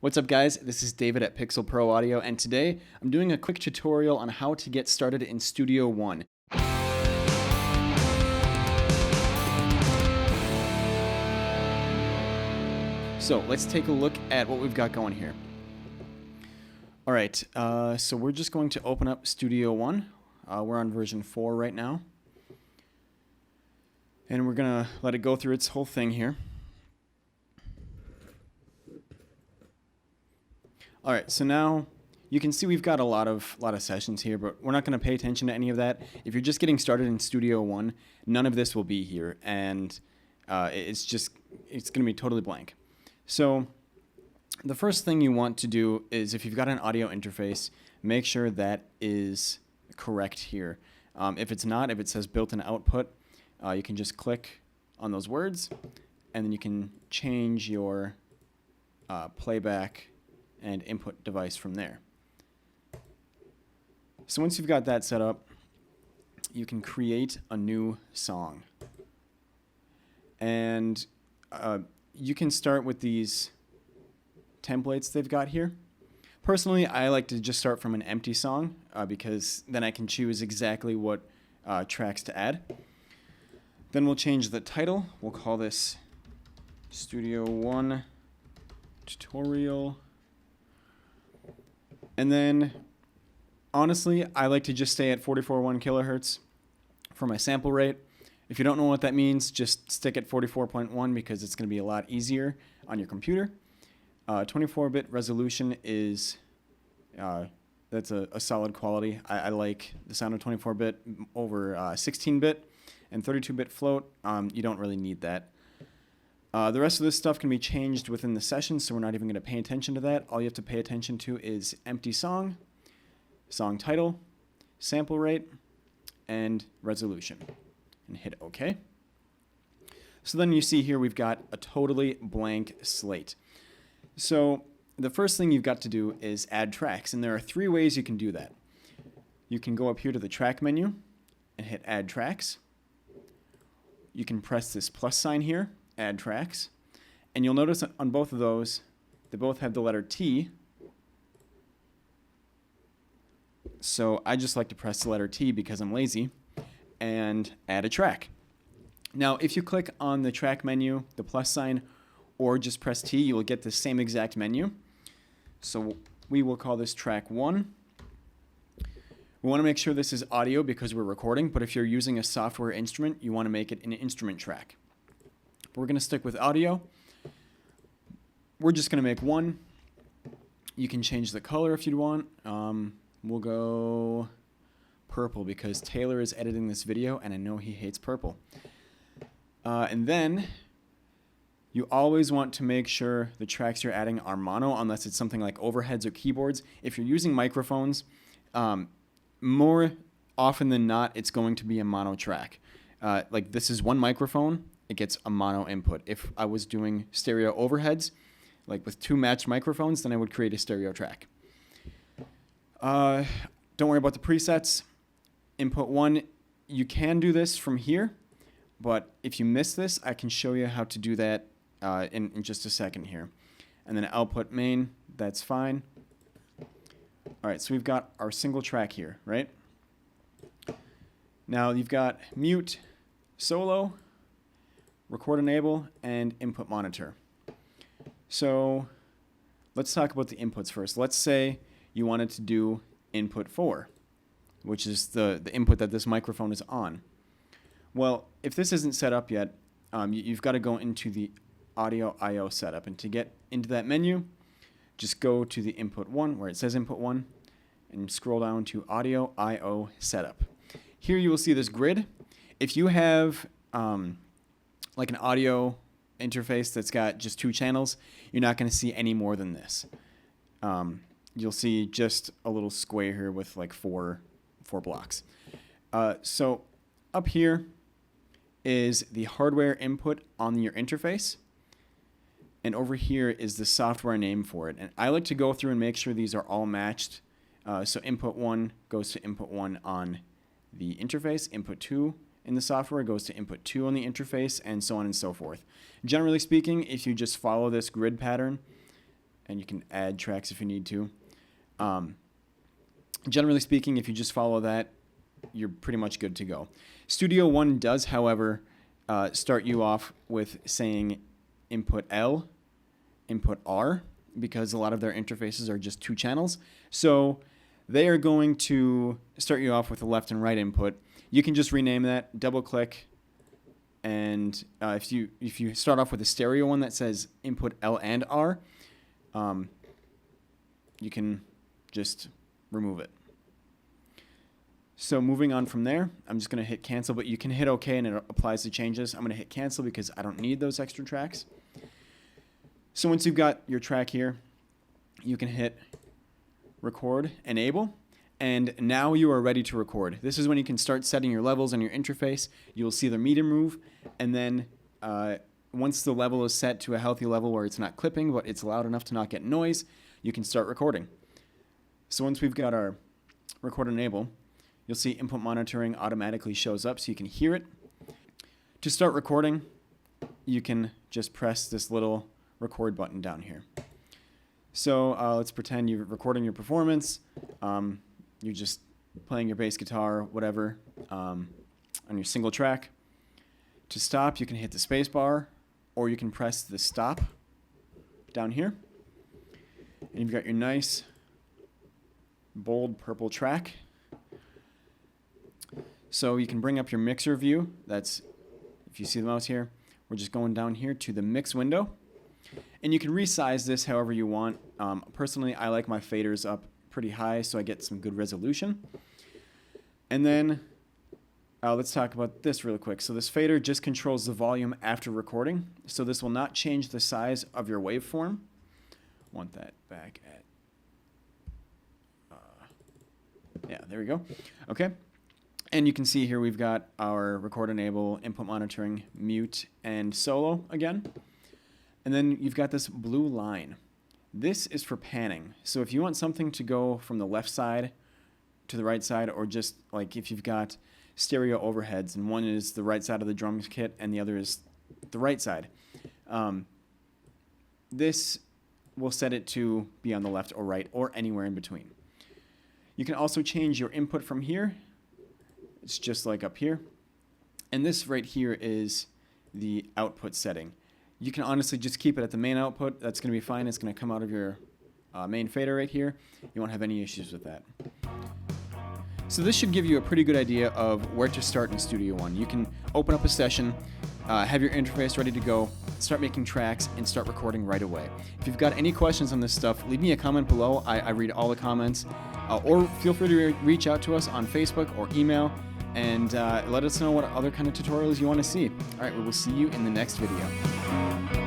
What's up guys, this is David at Pixel Pro Audio, and today I'm doing a quick tutorial on how to get started in StudioOne. So let's take a look at what we've got going here. Alright, so we're just going to open up StudioOne. We're on version 4 right now. And we're going to let it go through its whole thing here. All right, so now you can see we've got a lot of sessions here, but we're not going to pay attention to any of that. If you're just getting started in StudioOne, none of this will be here, and it's going to be totally blank. So the first thing you want to do is, if you've got an audio interface, make sure that is correct here. If it's not, if it says built-in output, you can just click on those words, and then you can change your playback and input device from there. So once you've got that set up, you can create a new song. And you can start with these templates they've got here. Personally, I like to just start from an empty song because then I can choose exactly what tracks to add. Then we'll change the title. We'll call this StudioOne Tutorial. And then, honestly, I like to just stay at 44.1 kilohertz for my sample rate. If you don't know what that means, just stick at 44.1 because it's going to be a lot easier on your computer. 24-bit resolution is, that's a solid quality. I like the sound of 24-bit over 16-bit and 32-bit float. You don't really need that. The rest of this stuff can be changed within the session, so we're not even going to pay attention to that. All you have to pay attention to is empty song, song title, sample rate, and resolution. And hit OK. So then you see here we've got a totally blank slate. So the first thing you've got to do is add tracks, and there are 3 ways you can do that. You can go up here to the track menu and hit Add Tracks. You can press this plus sign here, Add Tracks, and you'll notice on both of those they both have the letter T, so I just like to press the letter T because I'm lazy, and add a track. Now if you click on the track menu, the plus sign, or just press T, you will get the same exact menu. So we will call this track 1. We want to make sure this is audio because we're recording, but if you're using a software instrument, you want to make it an instrument track. We're going to stick with audio. We're just going to make 1. You can change the color if you want. We'll go purple because Taylor is editing this video and I know he hates purple. And then you always want to make sure the tracks you're adding are mono unless it's something like overheads or keyboards. If you're using microphones, more often than not, it's going to be a mono track. Like this is one microphone. It gets a mono input. If I was doing stereo overheads, like with 2 matched microphones, then I would create a stereo track. Don't worry about the presets. Input 1, you can do this from here, but if you miss this, I can show you how to do that in just a second here. And then output main, that's fine. All right, so we've got our single track here, right? Now you've got mute, solo, record enable, and input monitor. So let's talk about the inputs first. Let's say you wanted to do input 4, which is the input that this microphone is on. Well, if this isn't set up yet, you've got to go into the audio I/O setup, and to get into that menu, just go to the input 1 where it says input 1 and scroll down to audio I/O setup. Here you will see this grid. If you have like an audio interface that's got just 2 channels, you're not going to see any more than this. You'll see just a little square here with like 4 blocks. So up here is the hardware input on your interface, and over here is the software name for it. And I like to go through and make sure these are all matched. So input 1 goes to input 1 on the interface, input 2 in the software goes to input 2 on the interface, and so on and so forth. Generally speaking, if you just follow this grid pattern, and you can add tracks if you need to. Generally speaking, if you just follow that, you're pretty much good to go. StudioOne does, however, start you off with saying input L, input R, because a lot of their interfaces are just 2 channels. So they are going to start you off with the left and right input. You can just rename that, double click, and if you start off with a stereo one that says input L and R, you can just remove it. So moving on from there, I'm just going to hit cancel, but you can hit OK and it applies the changes. I'm going to hit cancel because I don't need those extra tracks. So once you've got your track here, you can hit record, enable, and now you are ready to record. This is when you can start setting your levels on your interface. You'll see the meter move, and then once the level is set to a healthy level where it's not clipping, but it's loud enough to not get noise, you can start recording. So once we've got our record enable, you'll see input monitoring automatically shows up so you can hear it. To start recording, you can just press this little record button down here. So let's pretend you're recording your performance. You're just playing your bass guitar, whatever, on your single track. To stop, you can hit the space bar, or you can press the stop down here. And you've got your nice, bold purple track. So you can bring up your mixer view. That's, if you see the mouse here, we're just going down here to the mix window. And you can resize this however you want. Personally, I like my faders up pretty high so I get some good resolution. And then let's talk about this real quick. So this fader just controls the volume after recording. So this will not change the size of your waveform. Want that back at, yeah, there we go. Okay. And you can see here we've got our record enable, input monitoring, mute, and solo again. And then you've got this blue line. This is for panning. So if you want something to go from the left side to the right side, or just like if you've got stereo overheads and one is the right side of the drums kit and the other is the right side, this will set it to be on the left or right or anywhere in between. You can also change your input from here. It's just like up here. And this right here is the output setting. You can honestly just keep it at the main output. That's going to be fine. It's going to come out of your main fader right here. You won't have any issues with that. So this should give you a pretty good idea of where to start in StudioOne. You can open up a session, have your interface ready to go, start making tracks, and start recording right away. If you've got any questions on this stuff, leave me a comment below. I read all the comments. Or feel free to reach out to us on Facebook or email, and let us know what other kind of tutorials you want to see. All right, we will see you in the next video.